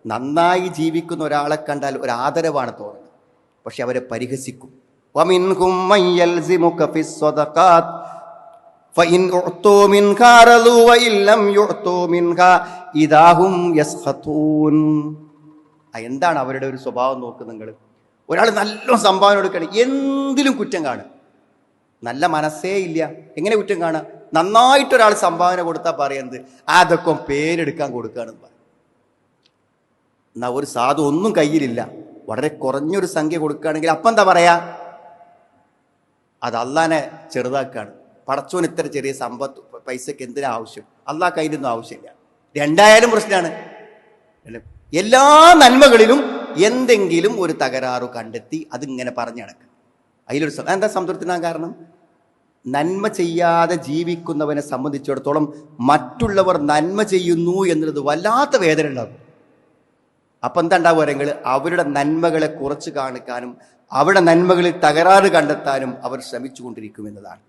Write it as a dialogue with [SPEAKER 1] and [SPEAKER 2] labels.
[SPEAKER 1] നന്നായി ജീവിക്കുന്ന ഒരാളെ കണ്ടാൽ ഒരു ആദരവാണ് തോന്നുന്നത്. പക്ഷെ അവരെ പരിഹസിക്കും. വമിൻഹും മൻ യൽസിമുക ഫിസ്സദഖാത്ത് ഫഇൻ ഉഅ്തു മിൻഹാ റളു വഇൻ ലം യുഅ്തു മിൻഹാ ഇദാഹും യസ്ഖതൂൻ. എന്താണ് അവരുടെ ഒരു സ്വഭാവം നോക്ക് നിങ്ങൾ. ഒരാൾ നല്ല സംഭാവന കൊടുക്കുകയാണ്, എന്തിലും കുറ്റം കാണും. നല്ല മനസ്സേ ഇല്ല, എങ്ങനെ കുറ്റം കാണാം? നന്നായിട്ടൊരാൾ സംഭാവന കൊടുത്താൽ പറയുന്നത് അതൊക്കെ പേരെടുക്കാൻ കൊടുക്കുകയാണെന്ന് പറയും. എന്നാ ഒരു സാധു ഒന്നും കയ്യിലില്ല, വളരെ കുറഞ്ഞൊരു സംഖ്യ കൊടുക്കുകയാണെങ്കിൽ അപ്പം എന്താ പറയാ? അത് അള്ളാനെ ചെറുതാക്കുകയാണ്. പടച്ചോൻ ഇത്ര ചെറിയ സമ്പത്ത് പൈസക്ക് എന്തിനാ ആവശ്യം? അള്ളാഹ് കയ്യിലൊന്നും ആവശ്യമില്ല. രണ്ടായാലും പ്രശ്നമാണ്. എല്ലാ നന്മകളിലും എന്തെങ്കിലും ഒരു തകരാറ് കണ്ടെത്തി അതിങ്ങനെ പറഞ്ഞു നടക്കുക. അതിലൊരു എന്താ സംതൃപ്തിനാൻ കാരണം? നന്മ ചെയ്യാതെ ജീവിക്കുന്നവനെ സംബന്ധിച്ചിടത്തോളം മറ്റുള്ളവർ നന്മ ചെയ്യുന്നു എന്നുള്ളത് വല്ലാത്ത വേദന ഉണ്ടാകും. അപ്പം എന്താ ഉണ്ടാവുക? അവരുടെ നന്മകളെ കുറച്ച് കാണിക്കാനും അവരുടെ നന്മകളിൽ തകരാറ് കണ്ടെത്താനും അവർ ശ്രമിച്ചു കൊണ്ടിരിക്കും എന്നതാണ്.